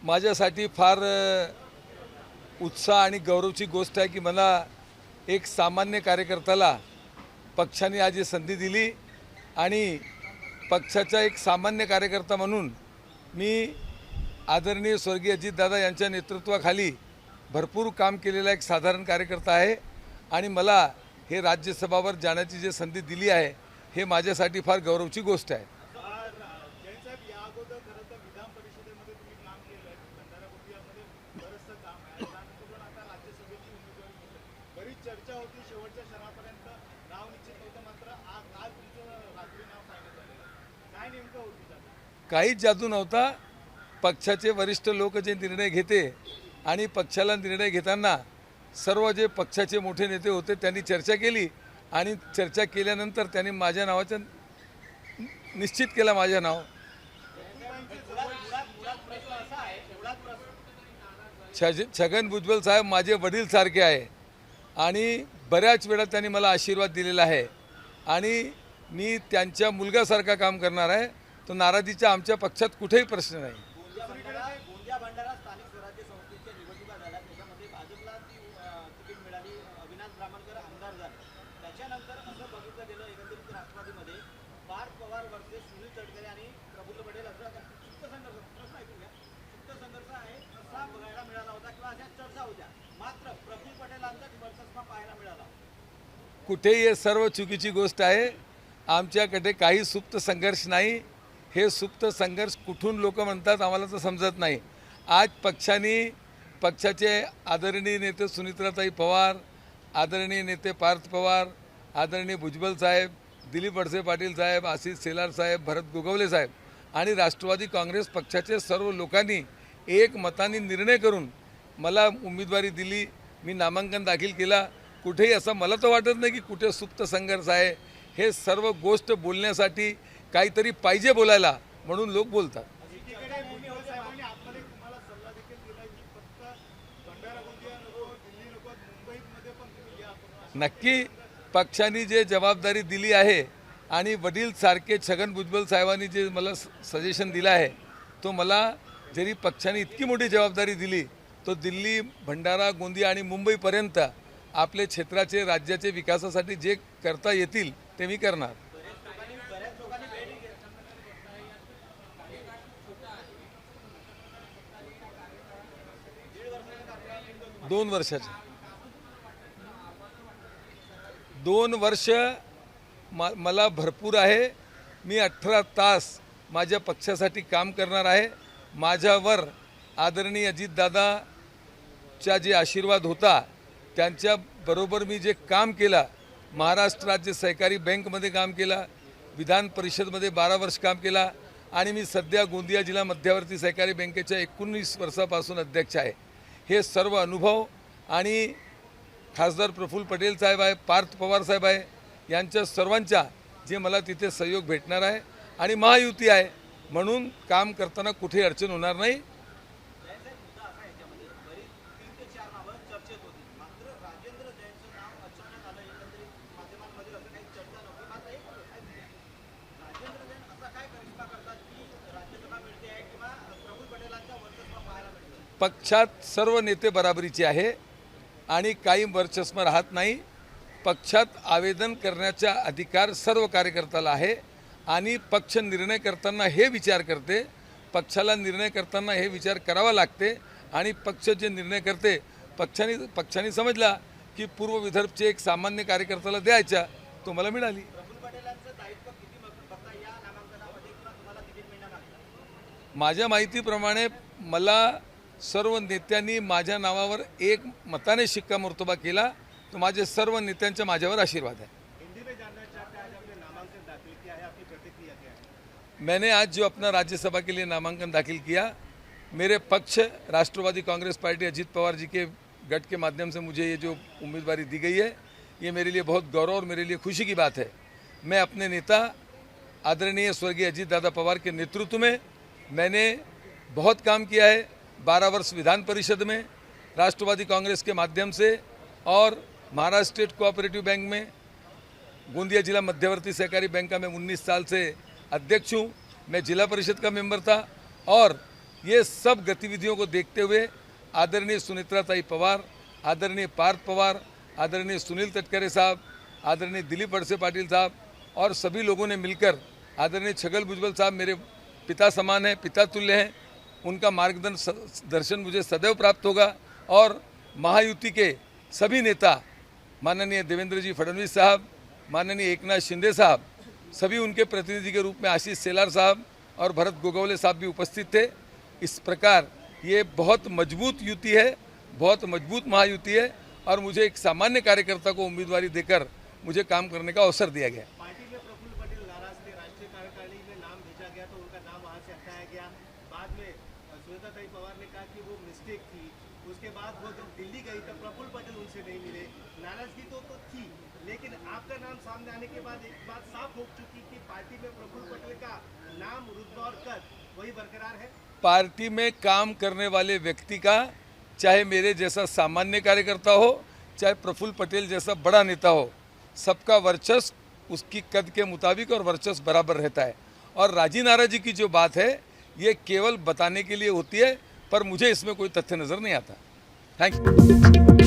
माझ्यासाठी फार उत्साह आणि गौरवची गोष्ट आहे की मला एक सामान्य कार्यकर्त्याला पक्षाने आज ही संधी दिली आणि पक्षाचा एक सामान्य कार्यकर्ता म्हणून मी आदरणीय स्वर्गीय अजितदादा यांच्या नेतृत्वाखाली भरपूर काम केलेला एक साधारण कार्यकर्ता आहे आणि मला हे राज्यसभावर जाण्याची जी संधी दिली आहे हे माझ्यासाठी फार गौरवची गोष्ट आहे. चर्चा होती शेवटच्या क्षणापर्यंत नाव निश्चित होतं मात्र काल तुमचं रात्री नाव फायनल झालं. काय नेमकं होतं? काहीच जादू नव्हता. पक्षाचे वरिष्ठ लोक जे निर्णय घेते आणि पक्षाला निर्णय घेताना सर्व जे पक्षाचे मोठे नेते होते त्यांनी चर्चा केली आणि चर्चा केल्यानंतर त्यांनी माझ्या नावाचं निश्चित केलं. माझं नाव छगन भुजबळ साहेब माझे वडील सारखे आहे आणि बऱ्याच वेळा त्यांनी मला आशीर्वाद दिलेला आहे आणि मी त्यांच्या मुलगासारखा काम करणार आहे. तो नाराजीचा आमच्या पक्षात कुठेही प्रश्न नाही. गोंदिया भंडारा स्थानिक स्वराज्य संस्थेच्या निवडणुका झाल्या त्याच्यामध्ये भाजपला तिकीट मिळाली. अविनाश ब्राह्मणकर आमदार झाले. त्याच्यानंतर असं बघितलं गेलं एकंदरीत राष्ट्रवादीमध्ये पार्थ पवार वर्सेस सुनील तटकरे आणि प्रफुल्ल पटेल असा सुप्त संघर्ष प्रश्न ऐकून घ्या. सुप्त संघर्ष आहे असा बघायला मिळाला होता किंवा अशा चर्चा होत्या. मात्र प्रफुल्ल पटेलांचाच वर्चस्व पाहायला मिळाला. कुठेही हे सर्व चुकीची गोष्ट आहे. आमच्याकडे काही सुप्त संघर्ष नाही. हे सुप्त संघर्ष कुठून लोक म्हणतात आम्हाला तर समजत नाही. आज पक्षाचे आदरणीय नेते सुनित्राताई पवार, आदरणीय नेते पार्थ पवार, आदरणीय भुजबळ साहेब, दिलीप वळसे पाटील साहेब, आशिष शेलार साहेब, भरत गोगवले साहेब आणि राष्ट्रवादी काँग्रेस पक्षाचे सर्व लोकांनी एक मताने निर्णय करून मला उमेदवारी दिली. मी नामांकन दाखल केला. कुठेही असं मला तर वाटत नाही की कुठे सुप्त संघर्ष आहे. हे सर्व गोष्ट बोलण्यासाठी काहीतरी पाहिजे बोलायला म्हणून लोक बोलतात. नक्की पक्षाने जे जबाबदारी दिली आहे आणि वडील सारखे छगन भुजबळ साहेबांनी जे मला सजेशन दिलं आहे तो मला जरी पक्षाने इतकी मोठी जबाबदारी दिली तो दिल्ली, भंडारा, गोंदिया आणि मुंबईपर्यंत आपले क्षेत्राचे राज्याचे विकासासाठी जे करता येतील ते मी करणार. 2 वर्षाचे 2 वर्ष मला भरपूर आहे. मी 18 तास माझ्या पक्षासाठी काम करणार आहे. माझ्यावर आदरणीय अजितदादाचा जे आशीर्वाद होता त्यांच्याबरोबर मी जे काम केलं, महाराष्ट्र राज्य सहकारी बँकमध्ये काम केलं, विधान परिषदमध्ये 12 वर्ष काम केला आणि मी सध्या गोंदिया जिल्हा मध्यवर्ती सहकारी बँकेच्या 19 वर्षापासून अध्यक्ष आहे. हे सर्व अनुभव आणि खासदार प्रफुल्ल पटेल साहेब आहे, पार्थ पवार साहेब आहे, यांच्या सर्वांचा जे मला तिथे सहयोग भेटणार आहे आणि महायुती आहे म्हणून काम करताना कुठे अडचण होणार नाही. पक्षात सर्व नेते बराबरीचे आहे आणि काही वर्चस्व राहत नाही. पक्षात आवेदन करण्याचा अधिकार सर्व कार्यकर्त्याला आहे आणि पक्ष निर्णय करताना हे विचार करते, पक्षाला निर्णय करताना हे विचार करावा लागते आणि पक्ष जे निर्णय करते पक्षाने समजला की पूर्व विदर्भचे एक सामान्य कार्यकर्त्याला द्यायचा तो मला मिळाली. माझ्या माहितीप्रमाणे मला सर्व नेत्यांनी माझ्या नावावर एक मताने शिक्कामोर्तबा केला तो माझे सर्व नेत्यांचा माझ्यावर आशीर्वाद है. मैंने आज जो अपना राज्यसभा के लिए नामांकन दाखिल किया, मेरे पक्ष राष्ट्रवादी कांग्रेस पार्टी अजीत पवार जी के गठ के माध्यम से मुझे ये जो उम्मीदवारी दी गई है ये मेरे लिए बहुत गौरव और मेरे लिए खुशी की बात है. मैं अपने नेता आदरणीय स्वर्गीय अजीत दादा पवार के नेतृत्व में मैंने बहुत काम किया है. 12 वर्ष विधान परिषद में राष्ट्रवादी कांग्रेस के माध्यम से और महाराष्ट्र स्टेट कोऑपरेटिव बैंक में, गोंदिया जिला मध्यवर्ती सहकारी बैंक का मैं 19 साल से अध्यक्ष हूँ. मैं जिला परिषद का मेंबर था और ये सब गतिविधियों को देखते हुए आदरणीय सुनेत्राताई पवार, आदरणीय पार्थ पवार, आदरणीय सुनील तटकरे साहब, आदरणीय दिलीप वळसे पाटिल साहब और सभी लोगों ने मिलकर, आदरणीय छगन भुजबल साहब मेरे पिता समान हैं, पिता तुल्य हैं, उनका मार्गदर्शन मुझे सदैव प्राप्त होगा। और महायुति के सभी नेता माननीय देवेंद्र जी फडणवीस साहब, माननीय एकनाथ शिंदे साहब, सभी उनके प्रतिनिधि के रूप में आशीष सेलार साहब और भरत गोगावले साहब भी उपस्थित थे। इस प्रकार ये बहुत मजबूत युति है, बहुत मजबूत महायुति है और मुझे एक सामान्य कार्यकर्ता को उम्मीदवारी देकर मुझे काम करने का अवसर दिया गया। पार्टी में प्रफुल्ल पटेल नाराज थे, राष्ट्रीय कार्यकारिणी में नाम भेजा गया तो उनका नाम वहां से हटाया गया। बाद में सुनीताताई पवार ने कहा कि वो मिस्टेक थी। उसके बाद वो जब दिल्ली गई तब प्रफुल्ल पटेल उनसे नहीं मिले। नाराजगी तो थी, लेकिन आपका नाम सामने आने के बाद एक बात साफ हो चुकी कि पार्टी में प्रफुल्ल पटेल का नाम, रुतबा और कद वही बरकरार है। पार्टी में काम करने वाले व्यक्ति का, चाहे मेरे जैसा सामान्य कार्यकर्ता हो, चाहे प्रफुल्ल पटेल जैसा बड़ा नेता हो, सबका वर्चस्व उसकी कद के मुताबिक और वर्चस्व बराबर रहता है। और राजी नाराजी की जो बात है ये केवल बताने के लिए होती है, पर मुझे इसमें कोई तथ्य नज़र नहीं आता। Thank you.